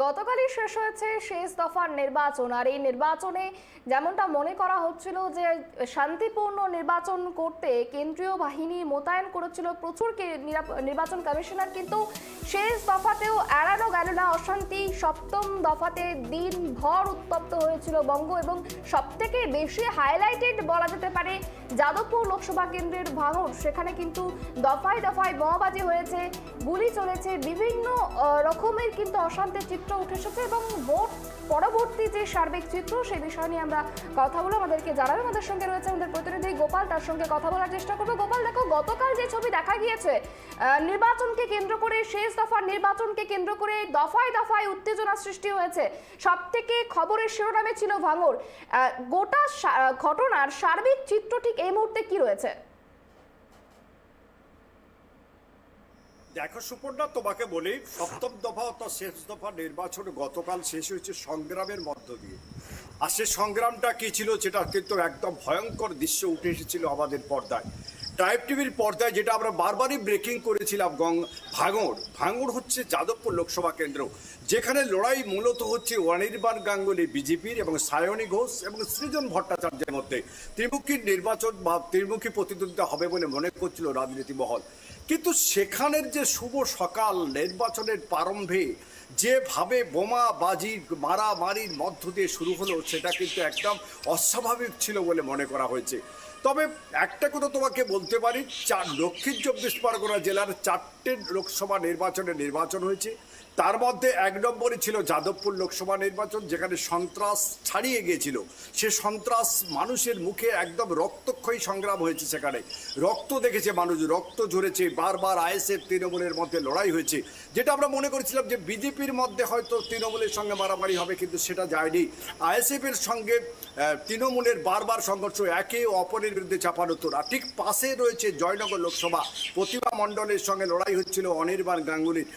গতকালই শেষ হয়েছে শেষ দফার নির্বাচন, আর এই নির্বাচনে যেমনটা মনে করা হচ্ছিল যে শান্তিপূর্ণ নির্বাচন করতে কেন্দ্রীয় বাহিনী মোতায়েন করেছিল প্রচুর নির্বাচন কমিশনার, কিন্তু শেষ দফাতেও এড়ানো গেল না অশান্তি। সপ্তম দফাতে দিনভর উত্তপ্ত হয়েছিল বঙ্গ, এবং সবথেকে বেশি হাইলাইটেড বলা যেতে পারে যাদবপুর লোকসভা কেন্দ্রের ভাঙড়। সেখানে কিন্তু দফায় দফায় বোমাবাজি হয়েছে, গুলি চলেছে, বিভিন্ন রকমের কিন্তু অশান্তির চিত্র উঠে এসেছে। এবং ভোট পরবর্তী যে সার্বিক চিত্র সেই বিষয় নিয়ে আমরা কথা বলে আমাদেরকে জানাবে। আমাদের সঙ্গে রয়েছে আমাদের প্রতিনিধি গোপাল, তার সঙ্গে কথা বলার চেষ্টা করবো। গোপাল, দেখো গতকাল যে ছবি দেখা গিয়েছে নির্বাচনকে কেন্দ্র করে, শেষ দফার নির্বাচনকে কেন্দ্র করে দফায় দফায় উত্তেজনা সৃষ্টি হয়েছে। সব থেকে খবরের শিরোনামে ছিল ভাঙড়। গোটা ঘটনার সার্বিক চিত্র ঠিক এই মুহূর্তে কি রয়েছে? দেখো সুপর্ণা, তোমাকে বলি, সপ্তম দফা অর্থাৎ শেষ দফা নির্বাচন গতকাল শেষ হয়েছে সংগ্রামের মধ্য দিয়ে। আর সে সংগ্রামটা কি ছিল সেটা কিন্তু একদম ভয়ঙ্কর দৃশ্য উঠে এসেছিল আমাদের পর্দায়, ট্রাইব টিভির পর্দায়, যেটা আমরা বারবারই ব্রেকিং করেছিলাম। ভাঙড় হচ্ছে যাদবপুর লোকসভা কেন্দ্র, যেখানে লড়াই মূলত হচ্ছে অনির্বাণ গাঙ্গুলি বিজেপির এবং সায়নী ঘোষ এবং সৃজন ভট্টাচার্যের মধ্যে ত্রিমুখী নির্বাচন বা ত্রিমুখী প্রতিদ্বন্দ্বিতা হবে বলে মনে করছিল রাজনীতি মহল। কিন্তু সেখানের যে শুভ সকাল নির্বাচনের প্রারম্ভে যেভাবে বোমাবাজি মারামারির মধ্য দিয়ে শুরু হলো, সেটা কিন্তু একদম অস্বাভাবিক ছিল বলে মনে করা হয়েছে। তবে একটা কথা তোমাকে বলতে পারি, দক্ষিণ চব্বিশ পরগনা জেলার 4টে লোকসভা নির্বাচন হয়েছে। তার মধ্যে 1 নম্বরে ছিল যাদবপুর লোকসভা নির্বাচন, যেখানে সন্ত্রাস ছাড়িয়ে গিয়েছিল। সে সন্ত্রাস মানুষের মুখে একদম রক্তক্ষয়ী সংগ্রাম হয়েছে। সেখানে রক্ত দেখেছে মানুষ, রক্ত ঝরেছে, বারবার আইএসএফ তৃণমূলের মধ্যে লড়াই হয়েছে। যেটা আমরা মনে করেছিলাম যে বিজেপির মধ্যে হয়তো তৃণমূলের সঙ্গে মারামারি হবে, কিন্তু সেটা যায়নি। আইএসএফের সঙ্গে তৃণমূলের বারবার সংঘর্ষ, একে অপরের বিরুদ্ধে চাপানো তোরা। ঠিক পাশে রয়েছে জয়নগর লোকসভা, প্রতিভা মণ্ডলের সঙ্গে লড়াই হচ্ছিল অনির্বাণ গাঙ্গুলির,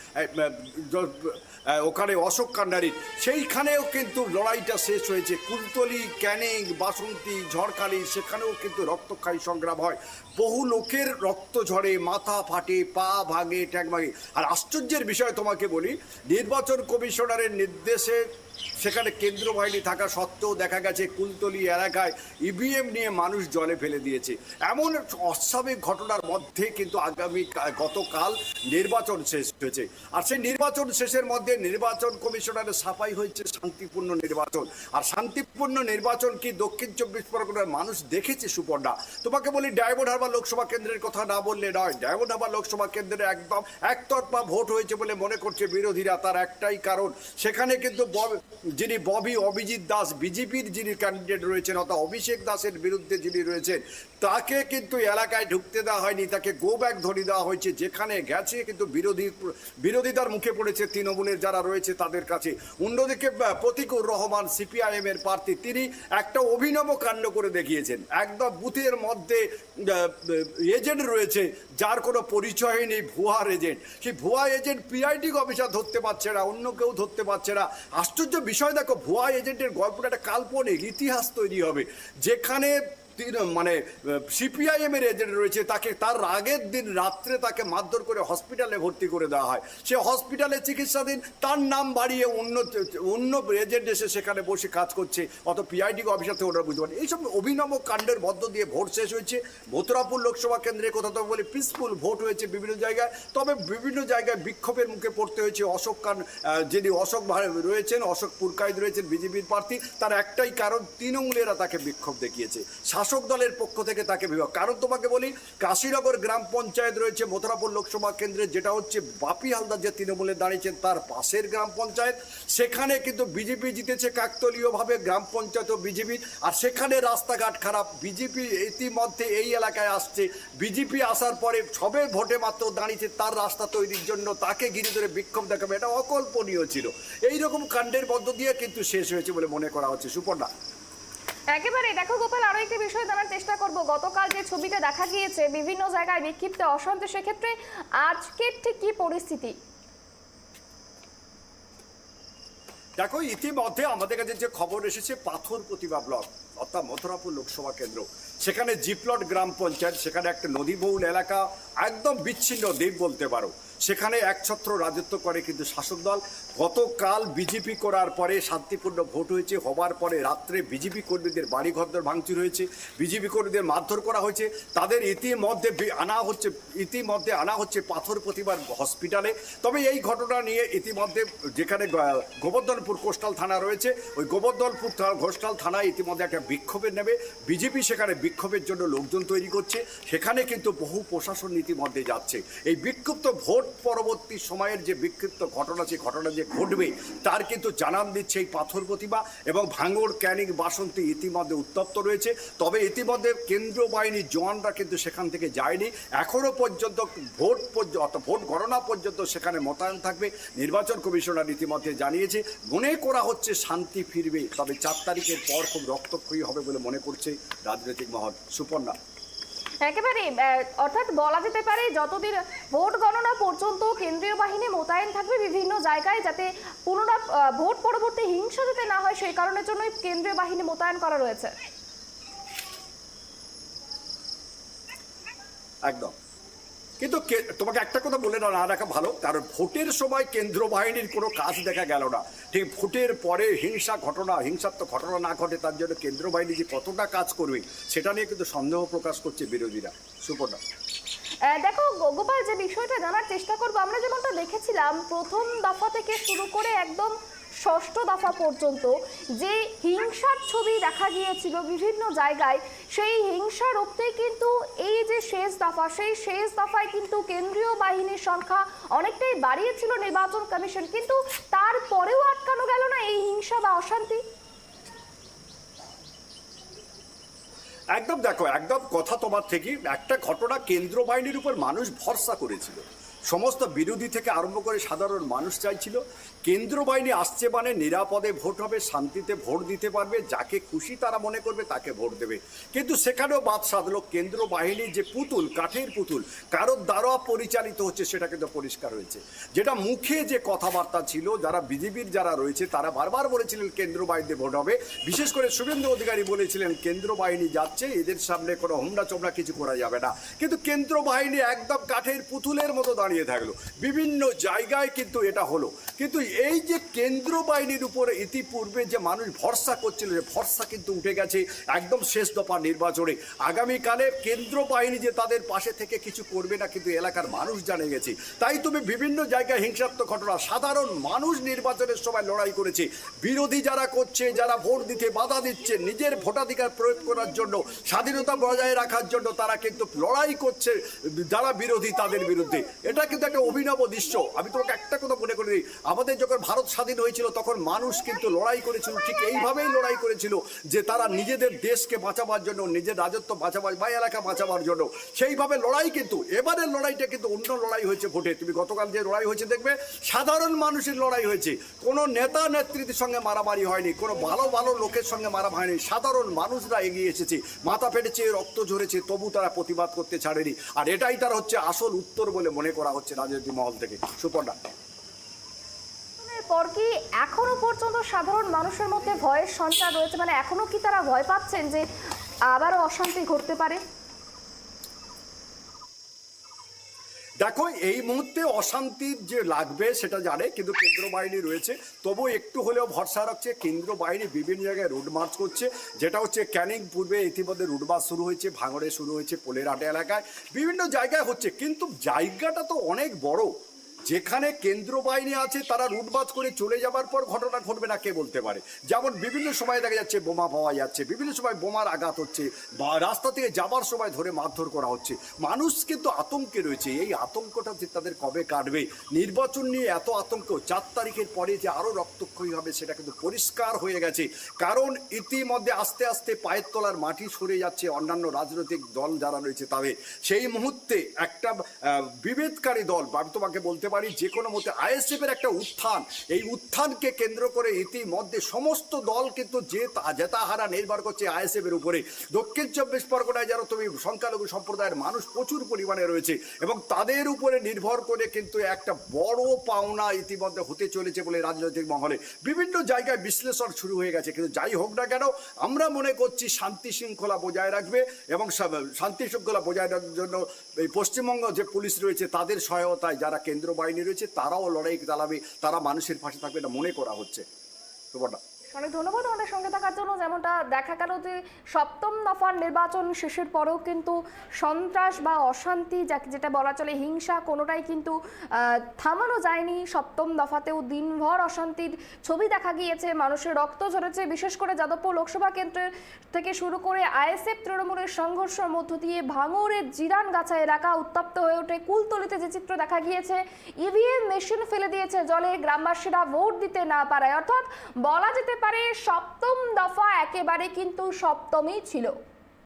ওখানে অশোক কান্ডারির। সেইখানেও কিন্তু লড়াইটা শেষ হয়েছে। কুলতলি, ক্যানিং, বাসন্তী, ঝড়খালি, সেখানেও কিন্তু রক্তক্ষয়ী সংগ্রাম হয়। বহু লোকের রক্ত ঝরে, মাথা ফাটে, পা ভাঙে, ট্যাগ ভাঙে। আর আশ্চর্যের বিষয় তোমাকে বলি, নির্বাচন কমিশনারের নির্দেশে সেখানে কেন্দ্র বাহিনী থাকা সত্ত্বেও দেখা গেছে কুলতলি এলাকায় ইভিএম নিয়ে মানুষ জলে ফেলে দিয়েছে। এমন অস্বাভাবিক ঘটনার মধ্যে কিন্তু গতকাল নির্বাচন শেষ হয়েছে। আর সেই নির্বাচন শেষের মধ্যে নির্বাচন কমিশনারের সাফাই হয়েছে শান্তিপূর্ণ নির্বাচন। আর শান্তিপূর্ণ নির্বাচন কি দক্ষিণ চব্বিশ পরগনার মানুষ দেখেছে সুপর্ণা? তোমাকে বলি, ডায়মন্ড হারবার লোকসভা কেন্দ্রের কথা না বললে নয়। ডায়মন্ড হারবার লোকসভা কেন্দ্রে একদম একতরফা ভোট হয়েছে বলে মনে করছে বিরোধীরা। তার একটাই কারণ, সেখানে কিন্তু যিনি অভিজিৎ দাস, বিজেপির যিনি ক্যান্ডিডেট রয়েছেন, অর্থাৎ অভিষেক দাসের বিরুদ্ধে যিনি রয়েছেন, তাকে কিন্তু এলাকায় ঢুকতে দেওয়া হয়নি, তাকে গো ব্যাক ধরিয়ে দেওয়া হয়েছে। যেখানে গেছে কিন্তু বিরোধিতার মুখে পড়েছে তৃণমূলের যারা রয়েছে তাদের কাছে। অন্যদিকে প্রতীকুর রহমান, সিপিআইএম এর প্রার্থী, তিনি একটা অভিনব কাণ্ড করে দেখিয়েছেন। একদম বুথের মধ্যে এজেন্ট রয়েছে যার কোনো পরিচয় নেই, ভুয়া এজেন্ট। সেই ভুয়া এজেন্ট পিআইডি অফিসার ধরতে পারছে না, অন্য কেউ ধরতে পারছে না। আশ্চর্য বিষয় দেখো, ভুয়া এজেন্টের গল্পটা একটা কাল্পনিক ইতিহাস তৈরি হবে, যেখানে মানে সিপিআইএম এর এজেন্ট রয়েছে, তাকে তার আগের দিন রাত্রে তাকে মারধর করে হসপিটালে ভর্তি করে দেওয়া হয়। সে হসপিটালে চিকিৎসাধীন, তার নাম বাড়িয়ে অন্য এজেন্ট এসে সেখানে বসে কাজ করছে, অত পিআইডি অফিসার থেকে ওরা বুঝতে পারে। এইসব অভিনব কাণ্ডের মধ্য দিয়ে ভোট শেষ হয়েছে। মথুরাপুর লোকসভা কেন্দ্রে কথা তো বলে পিসফুল ভোট হয়েছে বিভিন্ন জায়গায়, তবে বিভিন্ন জায়গায় বিক্ষোভের মুখে পড়তে হয়েছে। যিনি অশোক রয়েছেন, অশোক পুরকাইত রয়েছেন বিজেপির প্রার্থী, তার একটাই কারণ, তৃণমূলেরা তাকে বিক্ষোভ দেখিয়েছে, শাসক দলের পক্ষ থেকে তাকে বিভাগ। কারণ তোমাকে বলি, কাশীনগর গ্রাম পঞ্চায়েত রয়েছে মথুরাপুর লোকসভা কেন্দ্রে, যেটা হচ্ছে বাপি হালদার যে তৃণমূলে দাঁড়িয়েছেন তার পাশের গ্রাম পঞ্চায়েত। সেখানে কিন্তু বিজেপি জিতেছে কাকতলীয়ভাবে, গ্রাম পঞ্চায়েত বিজেপির। আর সেখানে রাস্তাঘাট খারাপ। বিজেপি ইতিমধ্যে এই এলাকায় আসছে, বিজেপি আসার পরে সবে ভোটে মাত্র দাঁড়িয়েছে, তার রাস্তা তৈরির জন্য তাকে ঘিরে ধরে বিক্ষোভ দেখাবে, এটা অকল্পনীয় ছিল। এইরকম কাণ্ডের মধ্য দিয়ে কিন্তু শেষ হয়েছে বলে মনে করা হচ্ছে সুপর্ণা। একেবারে দেখো গোপাল, আরো একটি বিষয় জানার চেষ্টা করব। গতকাল যে ছবিটা দেখা গিয়েছে বিভিন্ন জায়গায় বিক্ষিপ্ত অশান্তি, সেক্ষেত্রে আজকের ঠিক কি পরিস্থিতি? দেখো, ইতিমধ্যে আমাদের কাছে যে খবর এসেছে, পাথর প্রতিভা ব্লক অর্থাৎ মথুরাপুর লোকসভা কেন্দ্র, সেখানে জিপ্লট গ্রাম পঞ্চায়েত, সেখানে একটা নদীবহুল এলাকা, একদম বিচ্ছিন্ন দ্বীপ বলতে পারো। সেখানে একছত্র রাজত্ব করে কিন্তু শাসক দল। গতকাল বিজেপি করার পরে শান্তিপূর্ণ ভোট হয়েছে, হবার পরে রাত্রে বিজেপি কর্মীদের বাড়িঘর ভাঙচুর হয়েছে, বিজেপি কর্মীদের মারধর করা হয়েছে, তাদের ইতিমধ্যে আনা হচ্ছে পাথর প্রতিমার হসপিটালে। তবে এই ঘটনা নিয়ে ইতিমধ্যে যেখানে গোবর্ধনপুর কোস্টাল থানা রয়েছে, ওই গোবর্ধনপুর কোস্টাল থানায় ইতিমধ্যে একটা বিক্ষোভের নেবে বিজেপি, সেখানে বিক্ষোভের জন্য লোকজন তৈরি করছে, সেখানে কিন্তু বহু প্রশাসন ইতিমধ্যে যাচ্ছে। এই বিক্ষুব্ধ ভোট পরবর্তী সময়ের যে বিক্ষিপ্ত ঘটনা, সেই ঘটনা যে ঘটবে তার কিন্তু জানান দিচ্ছে এই পাথর প্রতিমা। এবং ভাঙড়, ক্যানিং, বাসন্তী ইতিমধ্যে উত্তপ্ত রয়েছে। তবে ইতিমধ্যে কেন্দ্রীয় বাহিনীর জওয়ানরা কিন্তু সেখান থেকে যায়নি এখনো পর্যন্ত। ভোট গণনা পর্যন্ত সেখানে মোতায়েন থাকবে। নির্বাচন কমিশনার ইতিমধ্যে জানিয়েছে, মনে করা হচ্ছে শান্তি ফিরবে, তবে 4 তারিখের পর খুব রক্তক্ষয়ী হবে বলে মনে করছে রাজনৈতিক মহল। সুপর্ণা, একেবারে অর্থাৎ বলা যেতে পারে যতদিন ভোট গণনা পর্যন্ত কেন্দ্রীয় বাহিনী মোতায়েন থাকবে বিভিন্ন জায়গায়, যাতে ভোট পরবর্তী হিংসা যাতে না হয় সেই কারণের জন্যই কেন্দ্রীয় বাহিনী মোতায়েন করা রয়েছে। একদম। কিন্তু তোমাকে একটা কথা বলে না রাখা ভালো, কারণ ভোটের সময় কেন্দ্র বাহিনীর কোনো কাজ দেখা গেল না। ঠিক ভোটের পরে হিংসাত্মক ঘটনা না ঘটে তার জন্য কেন্দ্র বাহিনী যে কতটা কাজ করবে সেটা নিয়ে কিন্তু সন্দেহ প্রকাশ করছে বিরোধীরা। সুপর্ণা, দেখো গোপাল, যে বিষয়টা জানার চেষ্টা করবো, আমরা যেমনটা দেখেছিলাম প্রথম দফা থেকে শুরু করে একদম 6ষ্ঠ দফা পর্যন্ত যে হিংসার ছবি দেখা গিয়েছিল বিভিন্ন জায়গায়, সেই হিংসা রুখতে কিন্তু এই যে শেষ দফা, সেই শেষ দফায় কিন্তু কেন্দ্রীয় বাহিনীর সংখ্যা অনেকটাই বাড়িয়েছিল নির্বাচন কমিশন, কিন্তু তারপরেও আটকানো গেল না এই হিংসা বা অশান্তি। একদম দেখো, একদম কথা তোমার থেকে একটা ঘটনা, কেন্দ্র বাহিনীর উপর মানুষ ভরসা করেছিল, সমস্ত বিরোধী থেকে আরম্ভ করে সাধারণ মানুষ চাইছিল কেন্দ্র বাহিনী আসছে মানে নিরাপদে ভোট হবে, শান্তিতে ভোট দিতে পারবে, যাকে খুশি তারা মনে করবে তাকে ভোট দেবে। কিন্তু সেখানেও বাদ সাধলো, কেন্দ্র বাহিনীর যে পুতুল, কাঠের পুতুল কারোর দ্বারা পরিচালিত হচ্ছে সেটা কিন্তু পরিষ্কার হয়েছে। যেটা মুখে যে কথাবার্তা ছিল, যারা বিজেপির যারা রয়েছে তারা বারবার বলেছিলেন কেন্দ্র বাহিনীতে ভোট হবে, বিশেষ করে শুভেন্দু অধিকারী বলেছিলেন কেন্দ্র বাহিনী যাচ্ছে, এদের সামনে কোনো হোমরা চোমরা কিছু করা যাবে না। কিন্তু কেন্দ্র বাহিনী একদম কাঠের পুতুলের মতো দাঁড়িয়ে থাকলো, বিভিন্ন জায়গায় কিন্তু এটা হলো। কিন্তু এই যে কেন্দ্র বাহিনীর উপরে ইতিপূর্বে যে মানুষ ভরসা করছিল, যে ভরসা কিন্তু উঠে গেছে একদম শেষ দফা নির্বাচনে। আগামীকালে কেন্দ্র বাহিনী যে তাদের পাশে থেকে কিছু করবে না কিন্তু এলাকার মানুষ জানে গেছে। তাই তুমি বিভিন্ন জায়গায় হিংসাত্মক ঘটনা, সাধারণ মানুষ নির্বাচনের সময় লড়াই করেছে, বিরোধী যারা করছে, যারা ভোট দিতে বাধা দিচ্ছে, নিজের ভোটাধিকার প্রয়োগ করার জন্য, স্বাধীনতা বজায় রাখার জন্য তারা কিন্তু লড়াই করছে যারা বিরোধী তাদের বিরুদ্ধে। এটা কিন্তু একটা অভিনব দৃশ্য। আমি তোমাকে একটা কথা মনে করি, আমাদের যখন ভারত স্বাধীন হয়েছিল তখন মানুষ কিন্তু লড়াই করেছিল, ঠিক এইভাবেই লড়াই করেছিল যে তারা নিজেদের দেশকে বাঁচাবার জন্য, নিজের রাজত্ব বাঁচাবার বা এলাকা বাঁচাবার জন্য, সেইভাবে লড়াই। কিন্তু এবারের লড়াইটা কিন্তু অন্য লড়াই হয়েছে ভোটে। তুমি গতকাল যে লড়াই হয়েছে দেখবে সাধারণ মানুষের লড়াই হয়েছে, কোনো নেতা নেতৃত্বের সঙ্গে মারামারি হয়নি, কোনো ভালো ভালো লোকের সঙ্গে মারামারি হয়নি, সাধারণ মানুষরা এগিয়ে এসেছে, মাথা ফেটেছে, রক্ত ঝরেছে, তবু তারা প্রতিবাদ করতে ছাড়েনি। আর এটাই তার হচ্ছে আসল উত্তর বলে মনে করা হচ্ছে রাজনৈতিক মহল থেকে। সুপর্ণা, পর কি এখনো পর্যন্ত সাধারণ মানুষের মধ্যে ভয়ের সঞ্চার রয়েছে? মানে এখনো কি তারা ভয় পাচ্ছেন যে আবারও অশান্তি ঘটতে পারে? দেখো, এই মুহূর্তে অশান্তির যে লাগবে সেটা জানে, কিন্তু কেন্দ্র বাহিনী রয়েছে, তবু একটু হলেও ভরসা রাখছে। কেন্দ্র বাহিনী বিভিন্ন জায়গায় রুট মার্চ করছে, যেটা হচ্ছে ক্যানিং পূর্বে ইতিমধ্যে রুট মার্চ শুরু হয়েছে, ভাঙড়ে শুরু হয়েছে, পোলেরহাটে এলাকায় বিভিন্ন জায়গায় হচ্ছে। কিন্তু জায়গাটা তো অনেক বড়, যেখানে কেন্দ্র বাহিনী আছে তারা রুটবাজ করে চলে যাবার পর ঘটনা ঘটবে না কে বলতে পারে। যেমন বিভিন্ন সময় দেখা যাচ্ছে বোমা পাওয়া যাচ্ছে, বিভিন্ন সময় বোমার আঘাত হচ্ছে, বা রাস্তা থেকে যাবার সময় ধরে মারধর করা হচ্ছে। মানুষ কিন্তু আতঙ্কে রয়েছে, এই আতঙ্কটা যে তাদের কবে কাটবে, নির্বাচন নিয়ে এত আতঙ্ক, 4 তারিখের পরে যে আরও রক্তক্ষয়ী হবে সেটা কিন্তু পরিষ্কার হয়ে গেছে। কারণ ইতিমধ্যে আস্তে আস্তে পায়ের তলার মাটি সরে যাচ্ছে অন্যান্য রাজনৈতিক দল যারা রয়েছে তাদের। সেই মুহূর্তে একটা বিভেদকারী দল, আমি তোমাকে বলতে পারি যে কোনো মতে আইএসএফের একটা উত্থান, এই উত্থানকে কেন্দ্র করে ইতিমধ্যে সমস্ত দল কিন্তু জেতাহারা নির্ভর করছে আইএসএফের উপরে। দক্ষিণ 24 পরগনায় যারা তুমি সংখ্যালঘু সম্প্রদায়ের মানুষ প্রচুর পরিমাণে রয়েছে এবং তাদের উপরে নির্ভর করে কিন্তু একটা বড় পাওনা ইতিমধ্যে হতে চলেছে বলে রাজনৈতিক মহলে বিভিন্ন জায়গায় বিশ্লেষণ শুরু হয়ে গেছে। কিন্তু যাই হোক না কেন, আমরা মনে করছি শান্তি শৃঙ্খলা বজায় রাখবে এবং শান্তি শৃঙ্খলা বজায় রাখার জন্য এই পশ্চিমবঙ্গ যে পুলিশ রয়েছে তাদের সহায়তায় যারা কেন্দ্র বাহিনী রয়েছে তারাও লড়াই চালাবে, তারা মানুষের পাশে থাকবে, এটা মনে করা হচ্ছে। ব্যাপারটা অনেক ধন্যবাদ আমাদের সঙ্গে থাকার জন্য। যেমনটা দেখা গেল যে সপ্তম দফার নির্বাচন শেষের পরেও কিন্তু সন্ত্রাস বা অশান্তি যেটা বলা চলে হিংসা কোনোটাই কিন্তু থামানো যায়নি। সপ্তম দফাতেও দিনভর অশান্তির ছবি দেখা গিয়েছে, মানুষের রক্ত ঝরেছে। বিশেষ করে যাদবপুর লোকসভা কেন্দ্রের থেকে শুরু করে আইএসএফ তৃণমূলের সংঘর্ষের মধ্য দিয়ে ভাঙড়ের জিরানগাছা এলাকা উত্তপ্ত হয়ে ওঠে। কুলতলিতে যে চিত্র দেখা গিয়েছে, ইভিএম মেশিন ফেলে দিয়েছে জলে, গ্রামবাসীরা ভোট দিতে না পারায়। অর্থাৎ বলা যেতে পারে সপ্তম দফা একেবারে কিন্তু সপ্তমই ছিল।